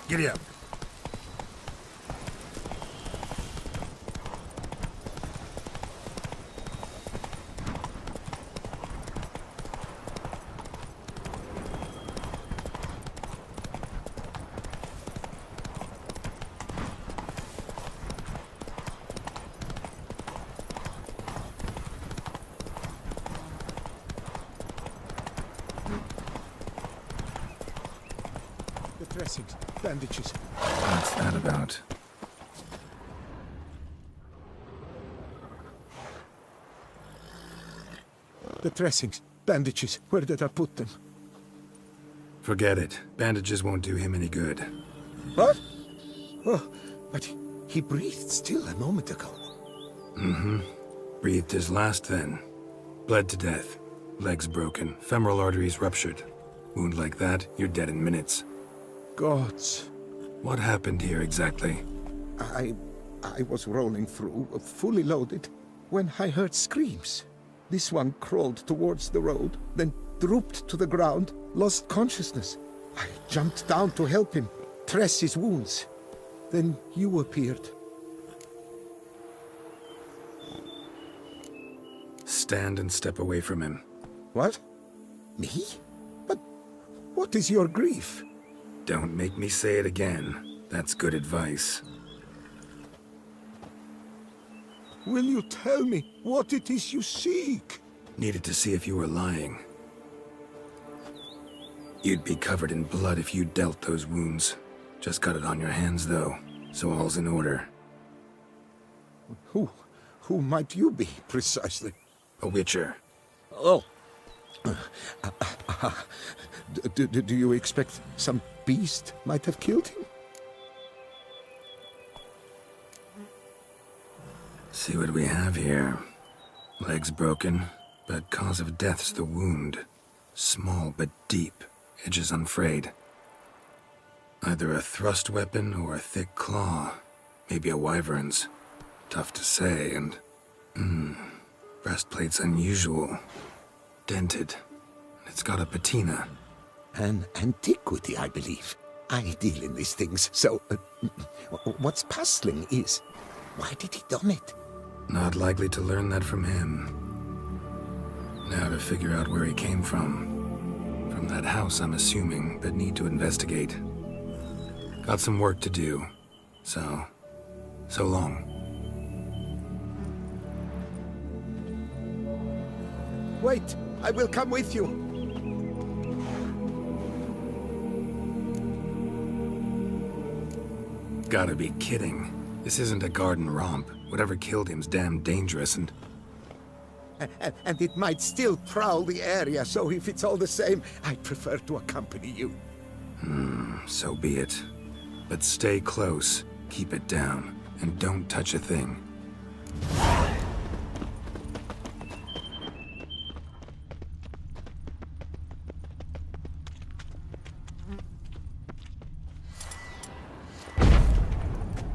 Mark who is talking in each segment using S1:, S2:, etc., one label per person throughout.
S1: Giddy up.
S2: Dressings, bandages.
S1: What's that about?
S2: The dressings, bandages. Where did I put them?
S1: Forget it. Bandages won't do him any good.
S2: What? Oh, but he breathed still a moment ago.
S1: Mm-hmm. Breathed his last then. Bled to death. Legs broken. Femoral arteries ruptured. Wound like that, you're dead in minutes.
S2: Gods.
S1: What happened here exactly?
S2: I was rolling through, fully loaded, when I heard screams. This one crawled towards the road, then drooped to the ground, lost consciousness. I jumped down to help him, dress his wounds. Then you appeared.
S1: Stand and step away from him.
S2: What? Me? But what is your grief?
S1: Don't make me say it again. That's good advice.
S2: Will you tell me what it is you seek?
S1: Needed to see if you were lying. You'd be covered in blood if you dealt those wounds. Just got it on your hands, though, so all's in order.
S2: Who might you be, precisely?
S1: A witcher.
S2: Oh. Do you expect some beast might have killed him?
S1: See what we have here. Legs broken, but cause of death's the wound. Small but deep, edges unfrayed. Either a thrust weapon or a thick claw. Maybe a wyvern's. Tough to say, and... breastplate's unusual. Dented. It's got a patina.
S2: An antiquity, I believe. I deal in these things, so... what's puzzling is... why did he don it?
S1: Not likely to learn that from him. Now to figure out where he came from. From that house, I'm assuming, but need to investigate. Got some work to do. So long.
S2: Wait, I will come with you.
S1: Gotta be kidding. This isn't a garden romp. Whatever killed him's damn dangerous and...
S2: And it might still prowl the area, so if it's all the same, I'd prefer to accompany you.
S1: So be it. But stay close, keep it down, and don't touch a thing.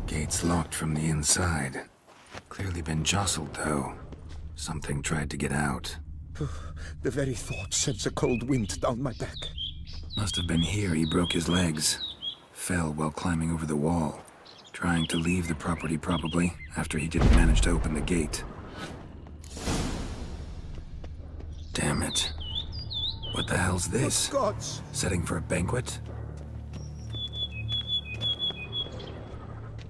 S1: Gate's locked from the inside. Clearly been jostled, though. Something tried to get out.
S2: The very thought sends a cold wind down my back.
S1: Must have been here he broke his legs. Fell while climbing over the wall. Trying to leave the property, probably, after he didn't manage to open the gate. Damn it. What the hell's this?
S2: Gods!
S1: Setting for a banquet?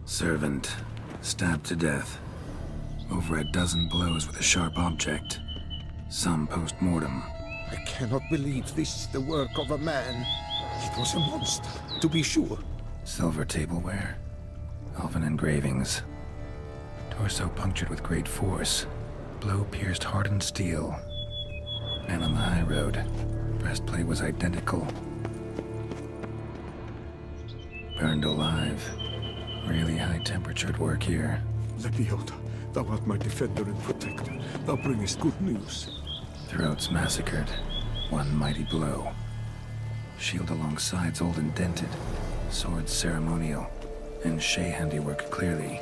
S1: Servant. Stabbed to death. Over a dozen blows with a sharp object. Some post-mortem.
S2: I cannot believe this is the work of a man. It was a monster, to be sure.
S1: Silver tableware. Elven engravings. Torso punctured with great force. Blow pierced hardened steel. Man on the high road. Breastplate was identical. Burned alive. Really high-temperatured work here.
S2: Lepiota, thou art my defender and protector. Thou bringest good news.
S1: Throats massacred. One mighty blow. Shield along sides old and dented. Swords ceremonial. And Shay handiwork clearly.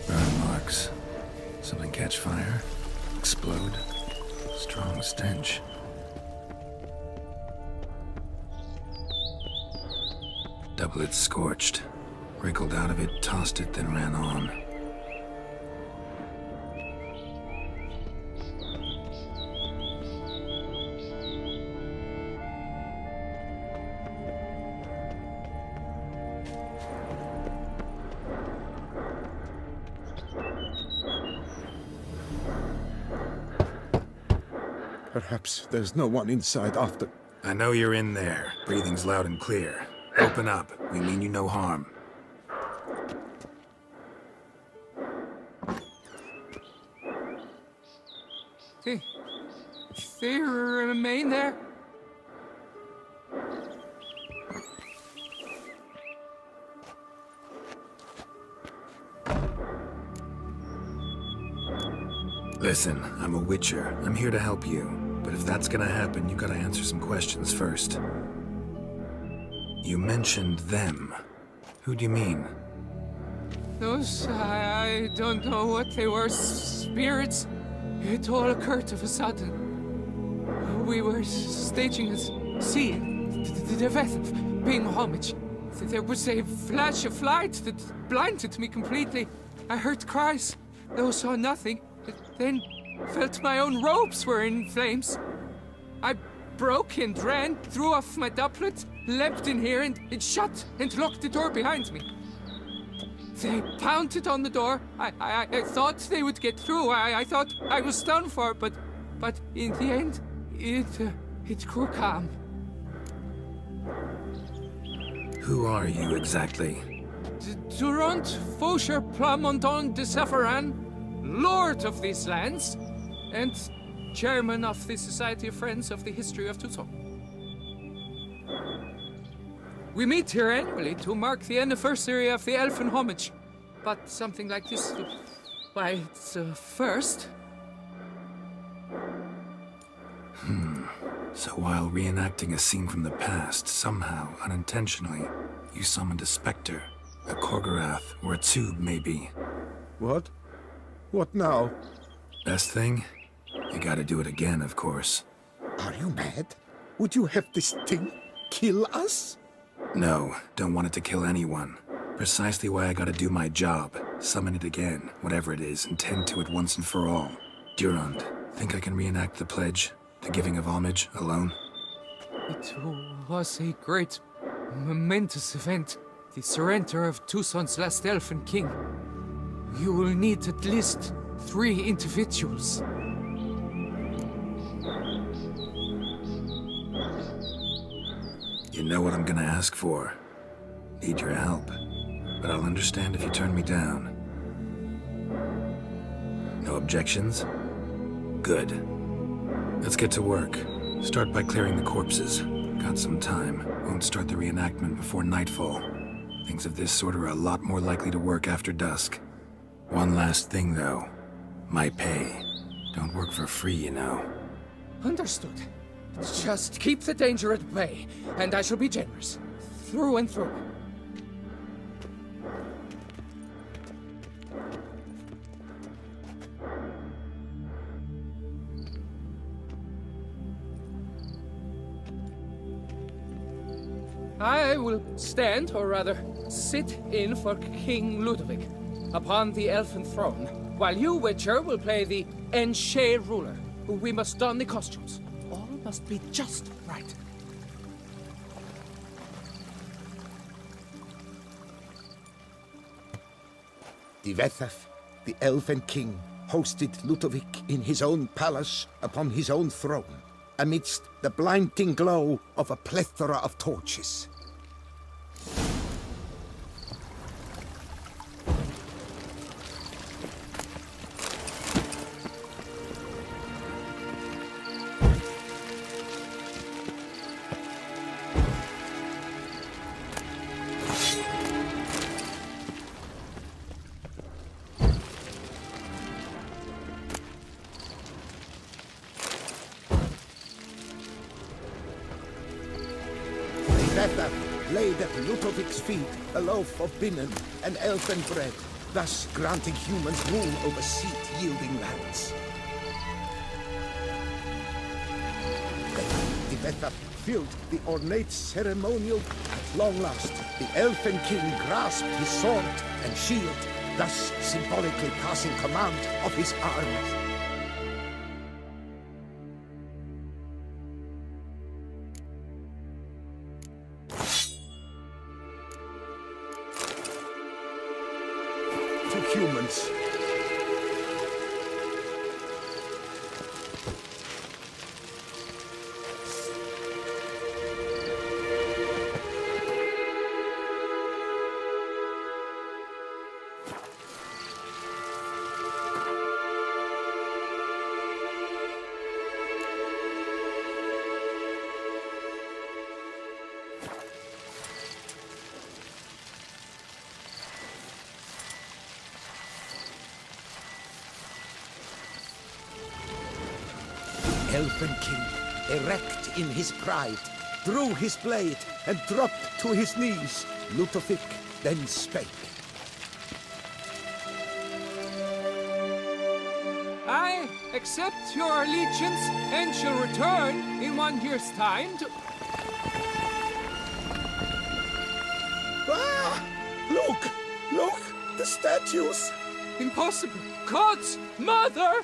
S1: Burn marks. Something catch fire? Explode? Strong stench. Doublet scorched. Wriggled out of it, tossed it, then ran on.
S2: Perhaps there's no one inside after...
S1: I know you're in there. Breathing's loud and clear. Open up. We mean you no harm.
S3: They remain there?
S1: Listen, I'm a witcher. I'm here to help you. But if that's gonna happen, you gotta answer some questions first. You mentioned them. Who do you mean?
S3: Those, I don't know what they were. Spirits? It all occurred of a sudden. We were staging a scene. The death of paying homage. There was a flash of light that blinded me completely. I heard cries, though saw nothing. Then felt my own robes were in flames. I broke and ran, threw off my doublet, leapt in here and it shut and locked the door behind me. They pounded on the door. I thought they would get through. I thought I was done for, but in the end, it grew calm.
S1: Who are you exactly?
S3: Durant Faucher Plamondon de Savaran, Lord of these lands, and Chairman of the Society of Friends of the History of Tucson. We meet here annually to mark the anniversary of the Elfin Homage. But something like this, why, it's a first.
S1: So while reenacting a scene from the past, somehow, unintentionally, you summoned a specter, a Korgorath, or a tube, maybe.
S2: What? What now?
S1: Best thing? You gotta do it again, of course.
S2: Are you mad? Would you have this thing kill us?
S1: No, don't want it to kill anyone. Precisely why I gotta do my job. Summon it again, whatever it is, and tend to it once and for all. Durand, think I can reenact the pledge? The giving of homage, alone?
S3: It was a great, momentous event. The surrender of Tucson's last elfin king. You will need at least 3 individuals.
S1: You know what I'm gonna ask for. Need your help. But I'll understand if you turn me down. No objections? Good. Let's get to work. Start by clearing the corpses. Got some time. Won't start the reenactment before nightfall. Things of this sort are a lot more likely to work after dusk. One last thing, though. My pay. Don't work for free, you know.
S3: Understood. Just keep the danger at bay, and I shall be generous. Through and through. I will stand, or rather, sit in for King Ludovic, upon the elfin throne, while you, Witcher, will play the Enche ruler. We must don the costumes. All must be just right.
S2: Divethef, the elven king, hosted Ludovic in his own palace upon his own throne, amidst the blinding glow of a plethora of torches. Divethef laid at Ludovic's feet a loaf of binnen and elfin bread, thus granting humans rule over seat-yielding lands. Divethef hath filled the ornate ceremonial at long last. The Elfin King grasped his sword and shield, thus symbolically passing command of his armies. To humans. Elfin King, erect in his pride, drew his blade and dropped to his knees. Ludovic then spake.
S3: I accept your allegiance and shall return in 1 year's time to...
S2: Ah! Look! Look! The statues!
S3: Impossible! God's mother!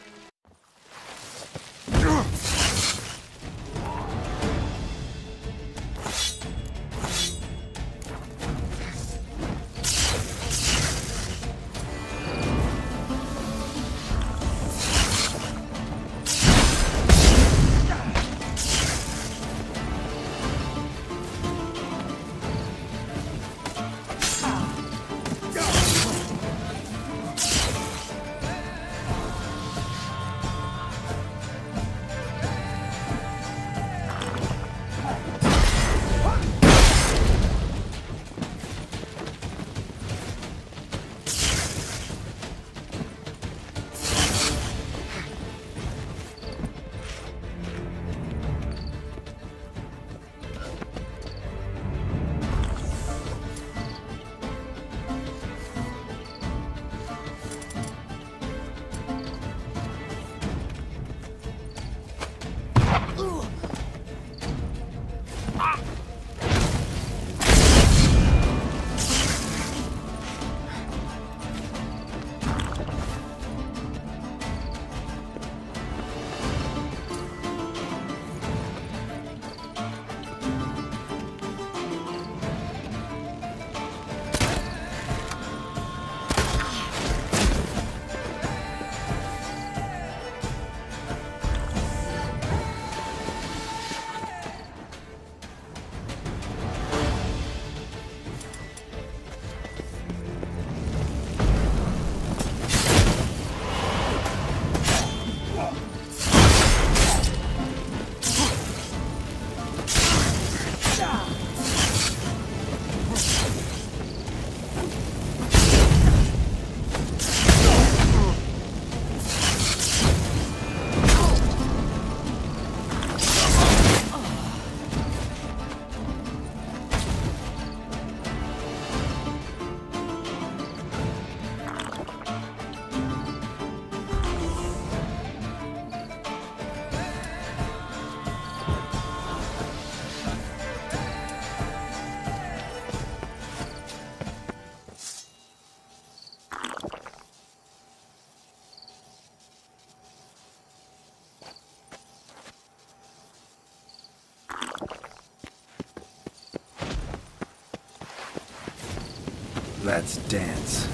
S1: Let's dance.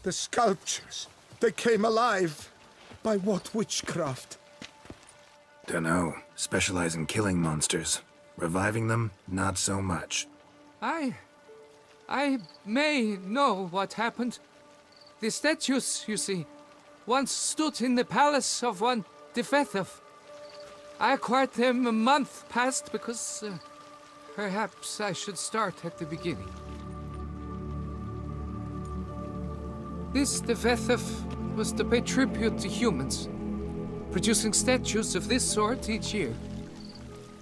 S2: The sculptures, they came alive. By what witchcraft?
S1: Dunno. Specialize in killing monsters. Reviving them, not so much.
S3: I I may know what happened. The statues, you see, once stood in the palace of one Defethov. I acquired them a month past because perhaps I should start at the beginning. This Defethov was to pay tribute to humans, producing statues of this sort each year.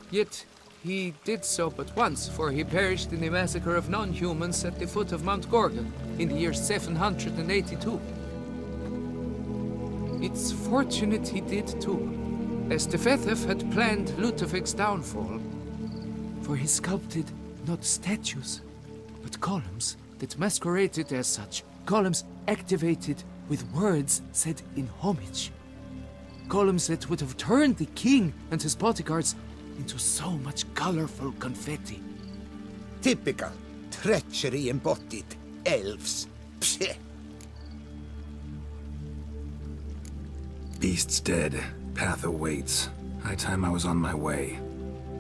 S3: Yet he did so but once, for he perished in the massacre of non-humans at the foot of Mount Gorgon in the year 782. It's fortunate he did too, as Defethov had planned Ludovic's downfall. For he sculpted not statues, but columns that masqueraded as such. Columns activated with words said in homage. Columns that would have turned the king and his bodyguards into so much colorful confetti.
S2: Typical. Treachery embodied. Elves. Psheh.
S1: Beast's dead. Path awaits. High time I was on my way.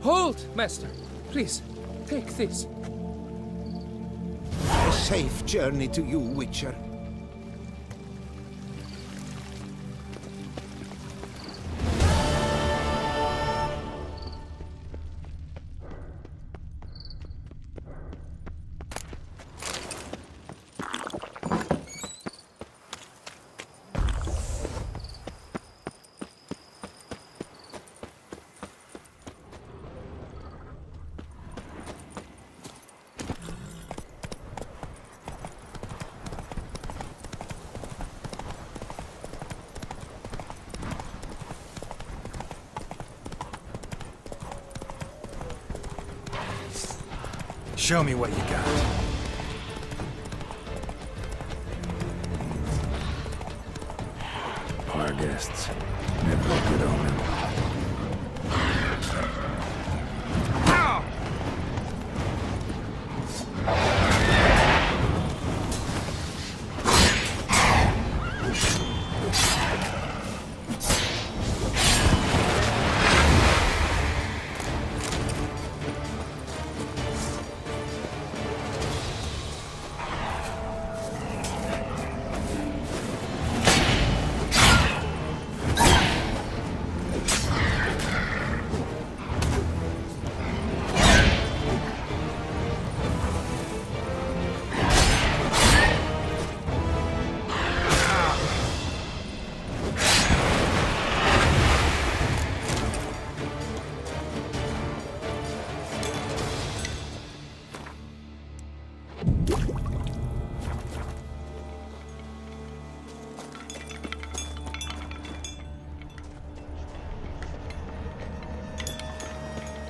S3: Hold, master. Please, take this.
S2: A safe journey to you, Witcher.
S1: Show me what you got. Our guests. Never a good omen.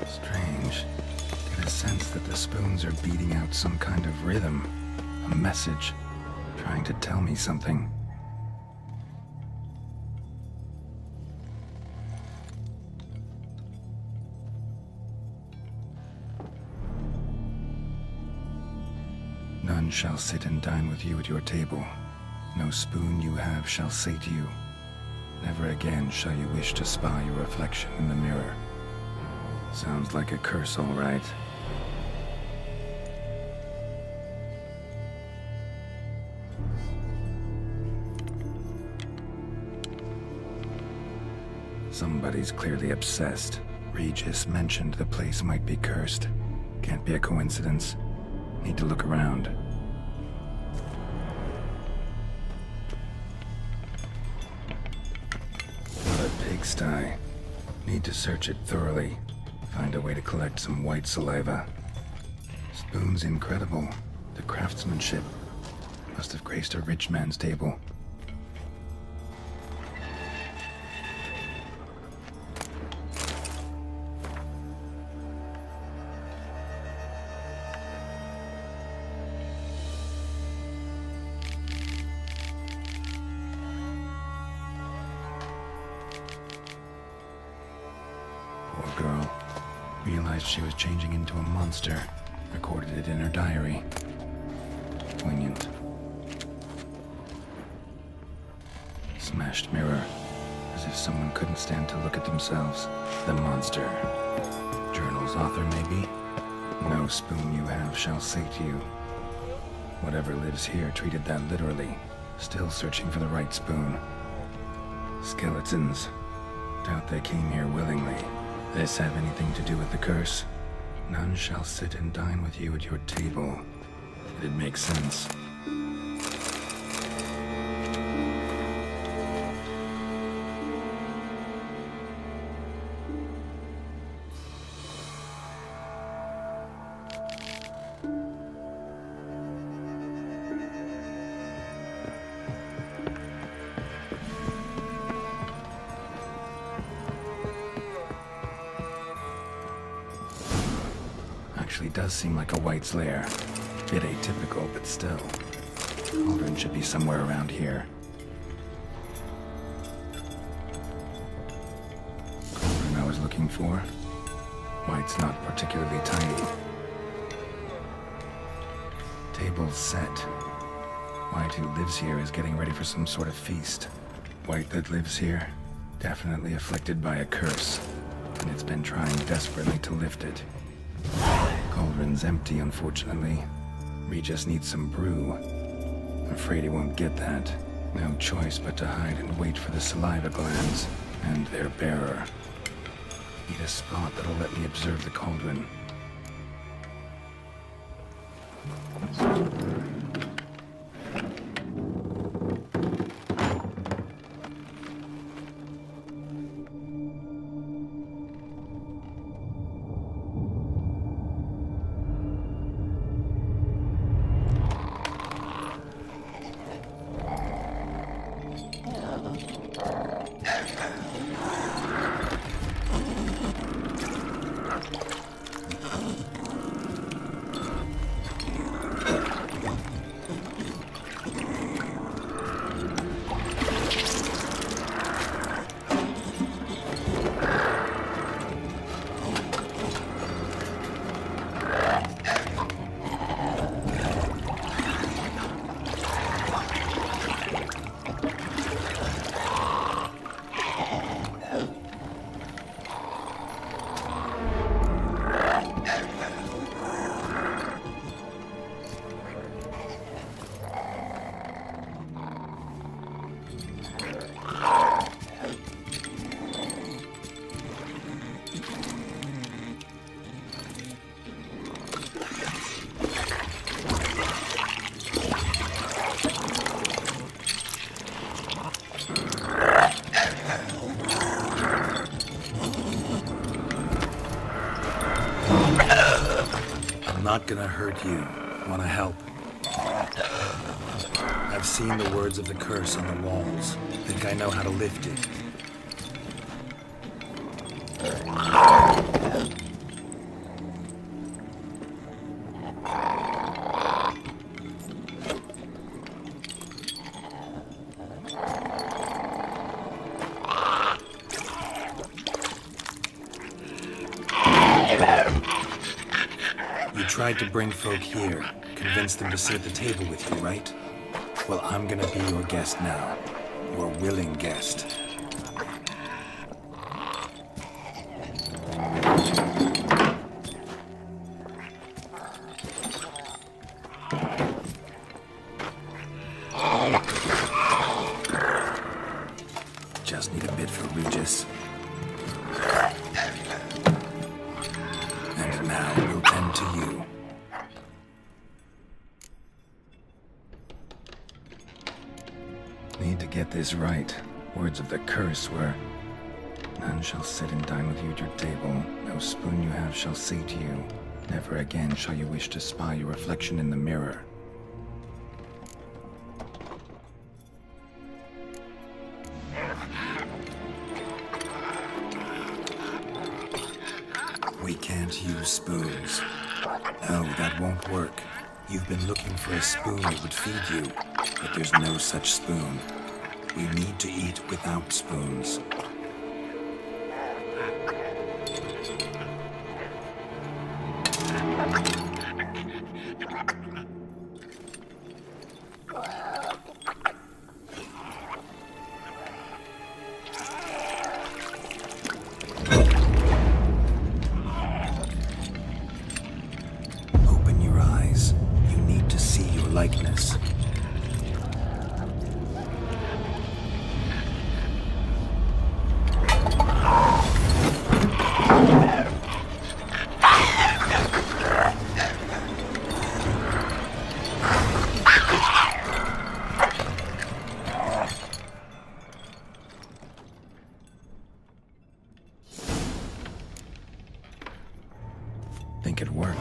S1: Strange. Get a sense that the spoons are beating out some kind of rhythm. A message. Trying to tell me something. None shall sit and dine with you at your table. No spoon you have shall say to you, never again shall you wish to spy your reflection in the mirror. Sounds like a curse, all right. Somebody's clearly obsessed. Regis mentioned the place might be cursed. Can't be a coincidence. Need to look around. What a pigsty. Need to search it thoroughly. Find a way to collect some white saliva. Spoon's incredible. The craftsmanship. Must have graced a rich man's table. Poor girl. Realized she was changing into a monster. Recorded it in her diary. Poignant. Smashed mirror. As if someone couldn't stand to look at themselves. The monster. Journal's author, maybe? No spoon you have shall say to you, Whatever lives here treated that literally. Still searching for the right spoon. Skeletons. Doubt they came here willingly. This have anything to do with the curse? None shall sit and dine with you at your table. It'd make sense. Actually does seem like a wight's lair. Bit atypical, but still. Cauldron should be somewhere around here. Cauldron I was looking for. Wight's not particularly tiny. Table's set. Wight who lives here is getting ready for some sort of feast. Wight that lives here, definitely afflicted by a curse, and it's been trying desperately to lift it. Cauldron's empty, unfortunately. We just need some brew. I'm afraid he won't get that. No choice but to hide and wait for the saliva glands and their bearer. Need a spot that'll let me observe the cauldron.
S4: Not gonna hurt you. Wanna help? I've seen the words of the curse on the walls. Think I know how to lift it. You tried to bring folk here, convince them to sit at the table with you, right? Well, I'm gonna be your guest now. Your willing guest. Just need a bit for Regis. And now we'll tend to you.
S1: Need to get this right. Words of the curse were, none shall sit and dine with you at your table. No spoon you have shall say to you, never again shall you wish to spy your reflection in the mirror.
S4: We can't use spoons. No, that won't work. You've been looking for a spoon that would feed you, but there's no such spoon. We need to eat without spoons. Open your eyes. You need to see your likeness. Think it worked.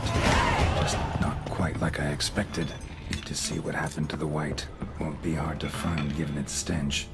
S4: Just not quite like I expected. Need to see what happened to the wight. Won't be hard to find given its stench.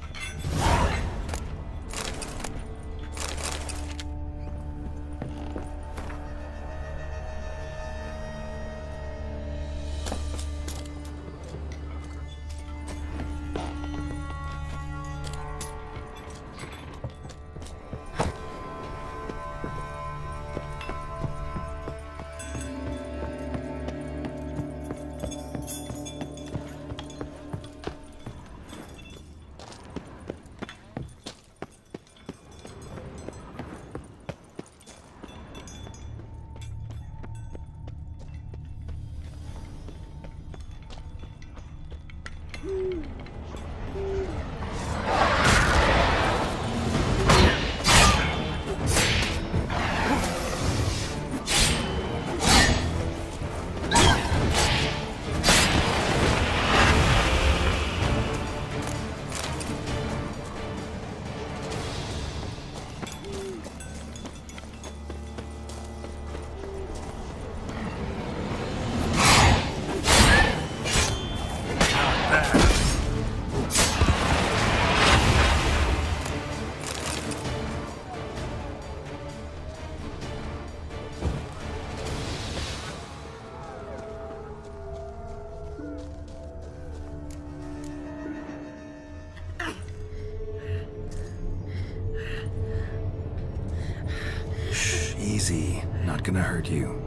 S4: Easy. Not gonna hurt you.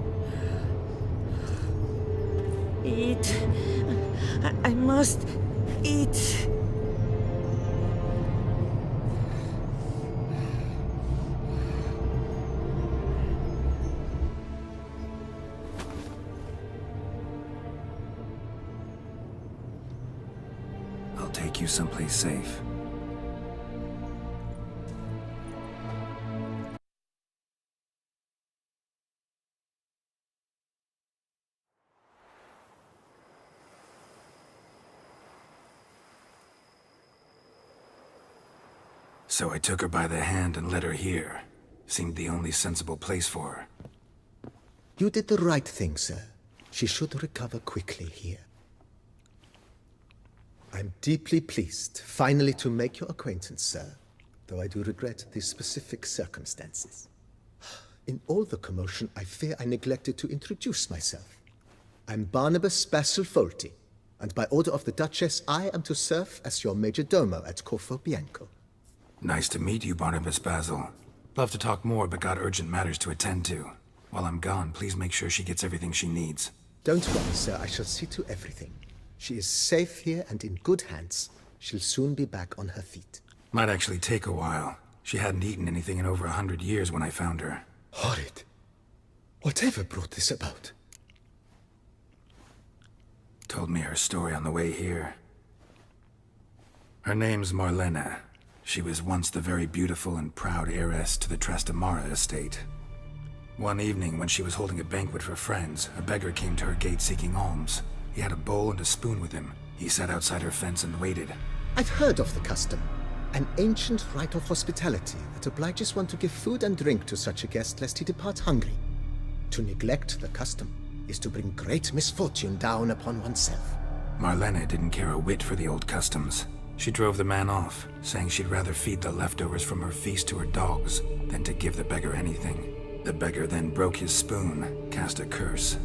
S5: Eat. I must eat.
S4: I'll take you someplace safe. So I took her by the hand and led her here. Seemed the only sensible place for her.
S6: You did the right thing, sir. She should recover quickly here. I'm deeply pleased, finally, to make your acquaintance, sir, though I do regret the specific circumstances. In all the commotion, I fear I neglected to introduce myself. I'm Barnabas Basil Folty, and by order of the Duchess, I am to serve as your major domo at Corvo Bianco.
S4: Nice to meet you, Barnabas Basil. Love to talk more, but got urgent matters to attend to. While I'm gone, please make sure she gets everything she needs.
S6: Don't worry, sir. I shall see to everything. She is safe here and in good hands. She'll soon be back on her feet.
S4: Might actually take a while. She hadn't eaten anything in over 100 years when I found her.
S6: Horrid. Whatever brought this about?
S4: Told me her story on the way here. Her name's Marlena. She was once the very beautiful and proud heiress to the Trastamara estate. One evening, when she was holding a banquet for friends, a beggar came to her gate seeking alms. He had a bowl and a spoon with him. He sat outside her fence and waited.
S6: I've heard of the custom. An ancient rite of hospitality that obliges one to give food and drink to such a guest lest he depart hungry. To neglect the custom is to bring great misfortune down upon oneself.
S4: Marlena didn't care a whit for the old customs. She drove the man off, saying she'd rather feed the leftovers from her feast to her dogs than to give the beggar anything. The beggar then broke his spoon, cast a curse.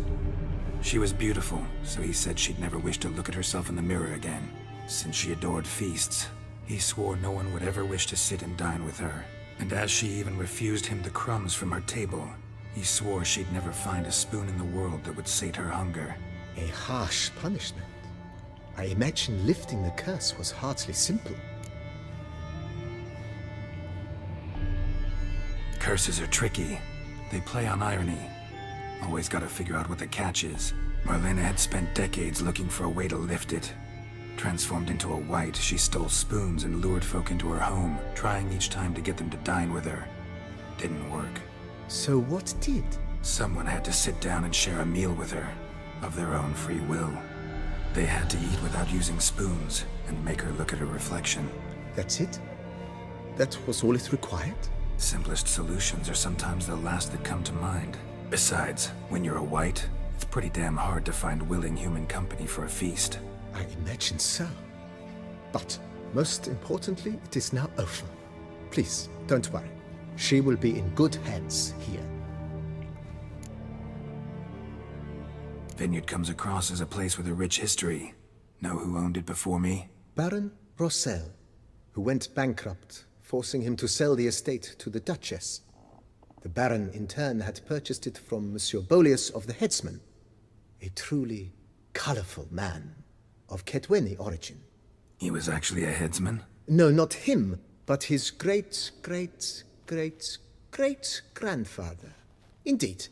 S4: She was beautiful, so he said she'd never wish to look at herself in the mirror again. Since she adored feasts, he swore no one would ever wish to sit and dine with her. And as she even refused him the crumbs from her table, he swore she'd never find a spoon in the world that would sate her hunger.
S6: A harsh punishment. I imagine lifting the curse was hardly simple.
S4: Curses are tricky. They play on irony. Always gotta figure out what the catch is.
S1: Marlena had spent decades looking for a way to lift it. Transformed into a wight, she stole spoons and lured folk into her home, trying each time to get them to dine with her. Didn't work.
S6: So what did?
S1: Someone had to sit down and share a meal with her, of their own free will. They had to eat without using spoons, and make her look at her reflection.
S6: That's it? That was all it required?
S1: Simplest solutions are sometimes the last that come to mind. Besides, when you're a wight, it's pretty damn hard to find willing human company for a feast.
S6: I imagine so. But, most importantly, it is now over. Please, don't worry. She will be in good hands here.
S1: Vineyard comes across as a place with a rich history. Know who owned it before me?
S6: Baron Rossel, who went bankrupt, forcing him to sell the estate to the Duchess. The Baron, in turn, had purchased it from Monsieur Bolius of the Headsman, a truly colorful man of Ketweni origin.
S1: He was actually a headsman?
S6: No, not him, but his great-grandfather. Indeed.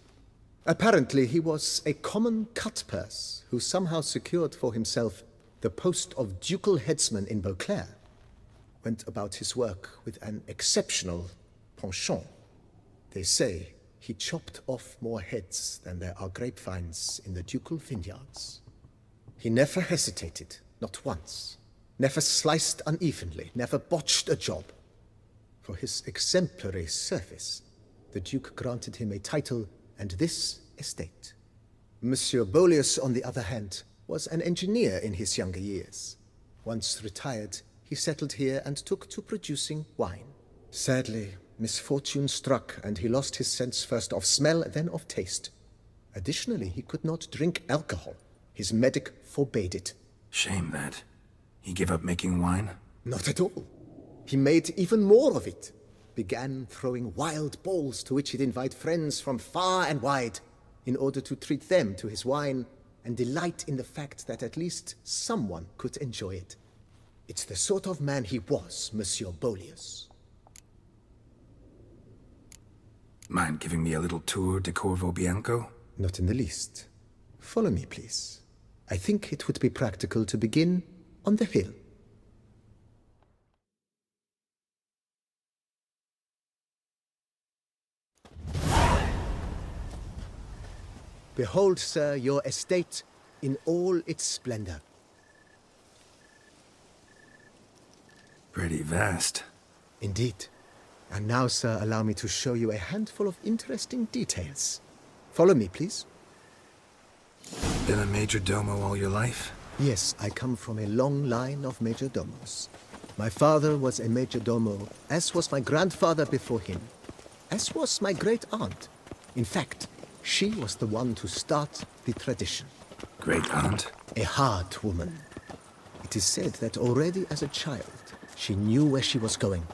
S6: Apparently, he was a common cutpurse who somehow secured for himself the post of ducal headsman in Beauclair. Went about his work with an exceptional penchant. They say he chopped off more heads than there are grapevines in the ducal vineyards. He never hesitated, not once. Never sliced unevenly, never botched a job. For his exemplary service, the Duke granted him a title and this estate. Monsieur Bolius, on the other hand, was an engineer in his younger years. Once retired, he settled here and took to producing wine. Sadly, misfortune struck and he lost his sense first of smell, then of taste. Additionally, he could not drink alcohol. His medic forbade it.
S1: Shame that. He gave up making wine?
S6: Not at all. He made even more of it. Began throwing wild balls to which he'd invite friends from far and wide in order to treat them to his wine and delight in the fact that at least someone could enjoy it. It's the sort of man he was, Monsieur Bolius.
S1: Mind giving me a little tour de Corvo Bianco?
S6: Not in the least. Follow me, please. I think it would be practical to begin on the hill. Behold, sir, your estate in all its splendor.
S1: Pretty vast.
S6: Indeed. And now, sir, allow me to show you a handful of interesting details. Follow me, please.
S1: Been a major domo all your life?
S6: Yes, I come from a long line of major domos. My father was a major domo, as was my grandfather before him, as was my great aunt. In fact, she was the one to start the tradition.
S1: Great aunt?
S6: A hard woman. It is said that already as a child, she knew where she was going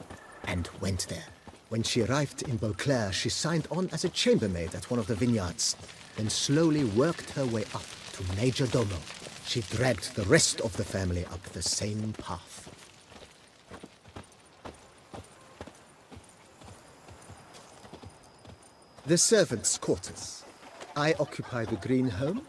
S6: and went there. When she arrived in Beauclair, she signed on as a chambermaid at one of the vineyards, then slowly worked her way up to major domo. She dragged the rest of the family up the same path. The servants' quarters. I occupy the green home.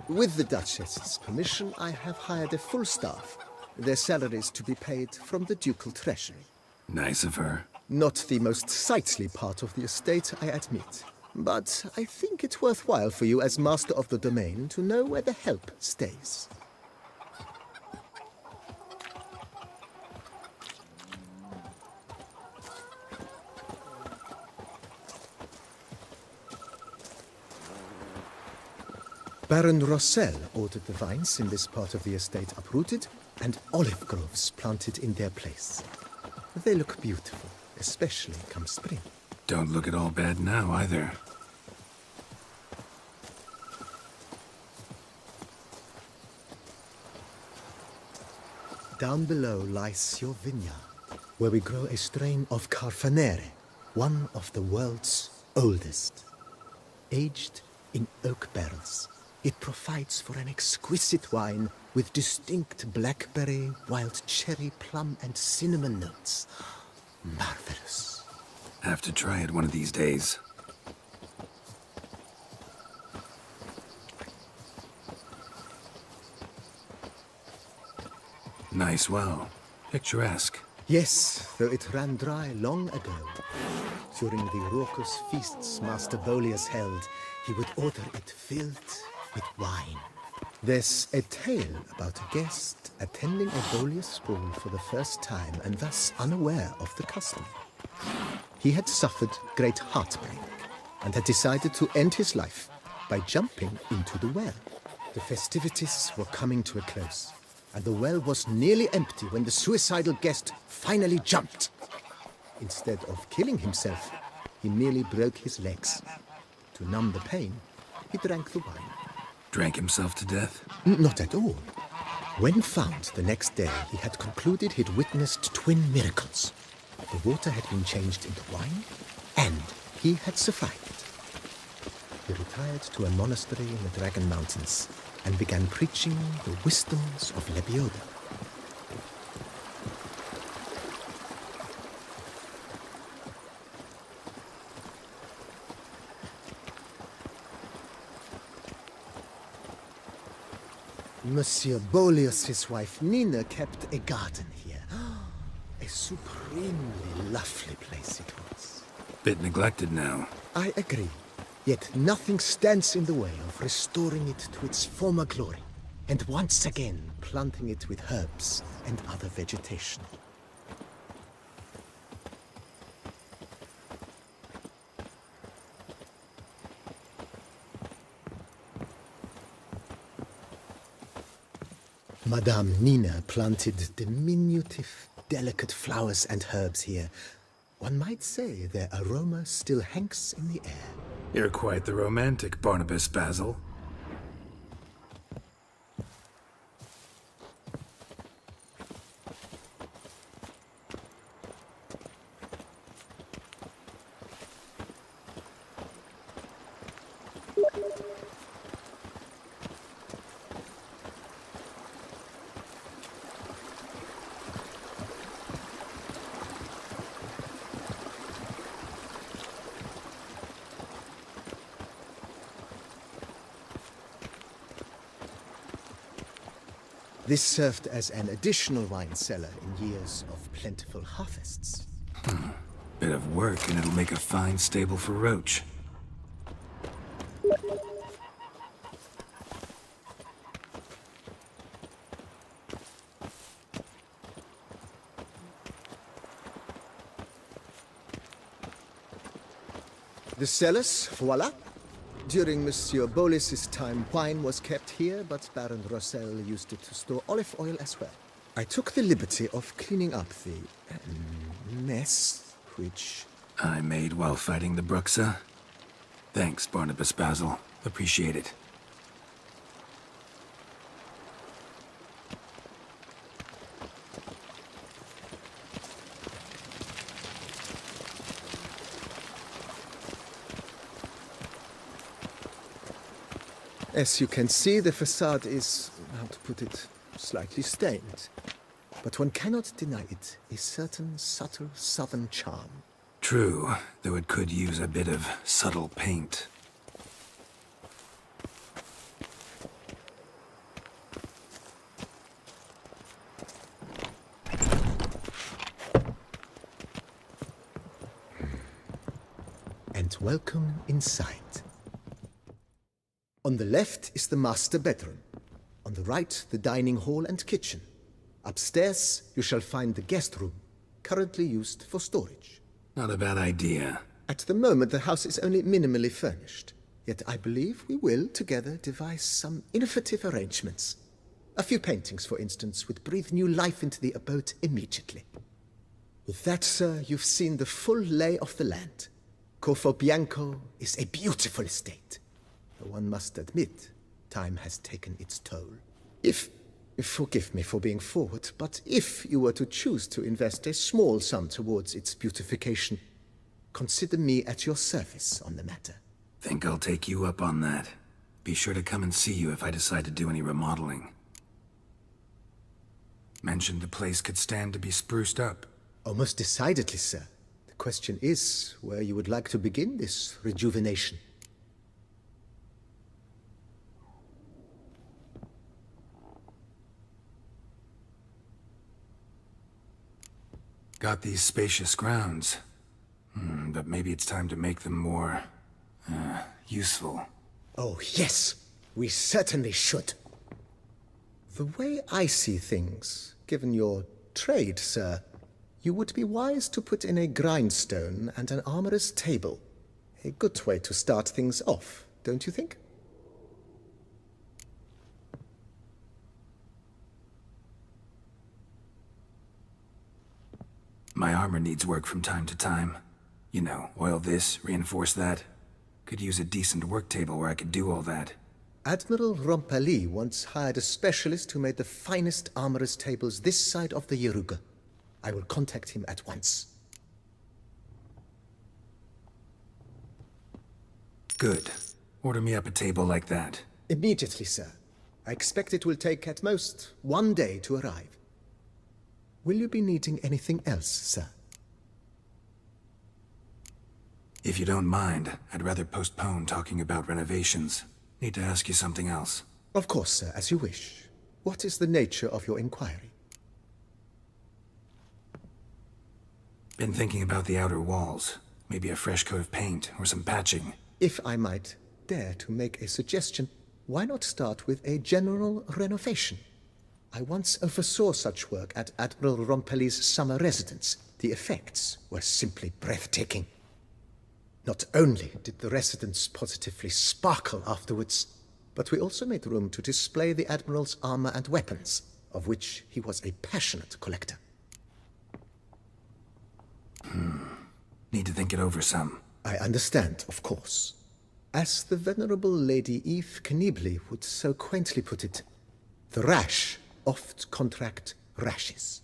S6: With the Duchess's permission, I have hired a full staff. Their salaries to be paid from the ducal treasury.
S1: Nice of her.
S6: Not the most sightly part of the estate, I admit. But I think it's worthwhile for you as master of the domain to know where the help stays. Baron Rossel ordered the vines in this part of the estate uprooted and olive groves planted in their place. They look beautiful, especially come spring.
S1: Don't look at all bad now, either.
S6: Down below lies your vineyard, where we grow a strain of Carfanere, one of the world's oldest. Aged in oak barrels, it provides for an exquisite wine with distinct blackberry, wild cherry, plum, and cinnamon notes. Marvelous.
S1: Have to try it one of these days. Nice well. Picturesque.
S6: Yes, though it ran dry long ago. During the raucous feasts Master Bolius held, he would order it filled with wine. There's a tale about a guest attending a Bolius ball for the first time and thus unaware of the custom. He had suffered great heartbreak and had decided to end his life by jumping into the well. The festivities were coming to a close, and the well was nearly empty when the suicidal guest finally jumped. Instead of killing himself, he merely broke his legs. To numb the pain, he drank the wine.
S1: Drank himself to death?
S6: Not at all. When found the next day, he had concluded he'd witnessed twin miracles. The water had been changed into wine, and he had survived. He retired to a monastery in the Dragon Mountains and began preaching the wisdoms of Lebioda. Monsieur Bolius' wife Nina kept a garden here. A supremely lovely place it was.
S1: Bit neglected now.
S6: I agree. Yet nothing stands in the way of restoring it to its former glory, and once again planting it with herbs and other vegetation. Madame Nina planted diminutive, delicate flowers and herbs here. One might say their aroma still hangs in the air.
S1: You're quite the romantic, Barnabas Basil.
S6: This served as an additional wine cellar in years of plentiful harvests.
S1: Bit of work, and it'll make a fine stable for Roach.
S6: The cellars, voila. During Monsieur Bolis's time, wine was kept here, but Baron Rossel used it to store olive oil as well. I took the liberty of cleaning up the mess, which...
S1: I made while fighting the Bruxa. Thanks, Barnabas Basil. Appreciate it.
S6: As you can see, the facade is, how to put it, slightly stained. But one cannot deny it a certain subtle southern charm.
S1: True, though it could use a bit of subtle paint.
S6: And welcome inside. On the left is the master bedroom. On the right, the dining hall and kitchen. Upstairs, you shall find the guest room, currently used for storage.
S1: Not a bad idea.
S6: At the moment, the house is only minimally furnished. Yet I believe we will, together, devise some innovative arrangements. A few paintings, for instance, would breathe new life into the abode immediately. With that, sir, you've seen the full lay of the land. Corvo Bianco is a beautiful estate. Though one must admit, time has taken its toll. Forgive me for being forward, but if you were to choose to invest a small sum towards its beautification, consider me at your service on the matter.
S1: Think I'll take you up on that. Be sure to come and see you if I decide to do any remodeling. Mentioned the place could stand to be spruced up.
S6: Oh, most decidedly, sir. The question is where you would like to begin this rejuvenation.
S1: Got these spacious grounds. But maybe it's time to make them more, useful.
S6: Oh, yes, we certainly should. The way I see things, given your trade, sir, you would be wise to put in a grindstone and an armorer's table. A good way to start things off, don't you think?
S1: My armor needs work from time to time. You know, oil this, reinforce that. Could use a decent work table where I could do all that.
S6: Admiral Rompali once hired a specialist who made the finest armorer's tables this side of the Yaruga. I will contact him at once.
S1: Good. Order me up a table like that.
S6: Immediately, sir. I expect it will take at most 1 day to arrive. Will you be needing anything else, sir?
S1: If you don't mind, I'd rather postpone talking about renovations. Need to ask you something else.
S6: Of course, sir, as you wish. What is the nature of your inquiry?
S1: Been thinking about the outer walls. Maybe a fresh coat of paint or some patching.
S6: If I might dare to make a suggestion, why not start with a general renovation? I once oversaw such work at Admiral Rompeli's summer residence. The effects were simply breathtaking. Not only did the residence positively sparkle afterwards, but we also made room to display the Admiral's armor and weapons, of which he was a passionate collector.
S1: Need to think it over some.
S6: I understand, of course. As the venerable Lady Eve Knibley would so quaintly put it, the rash oft contract rashes.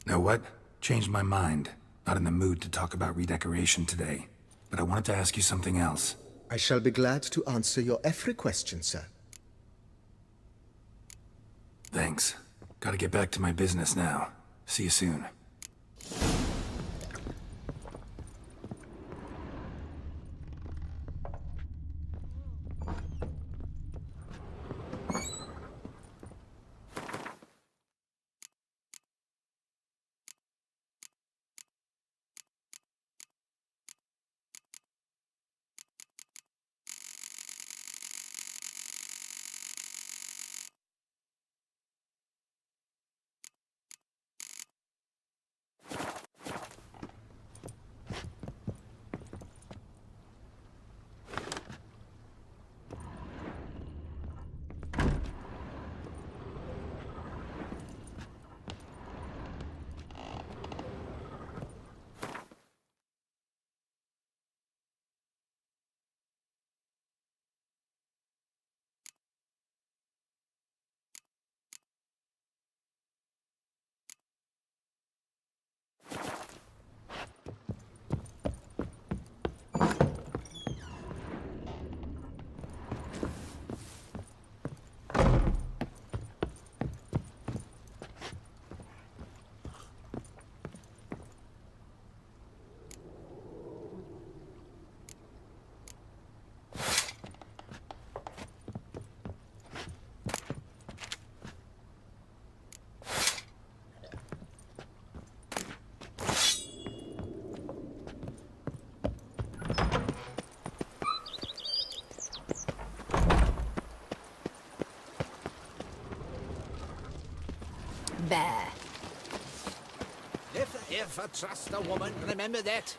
S1: Know what? Changed my mind. Not in the mood to talk about redecoration today. But I wanted to ask you something else.
S6: I shall be glad to answer your every question, sir.
S1: Thanks. Gotta get back to my business now. See you soon.
S5: Bah.
S7: If ever trust a woman, remember that.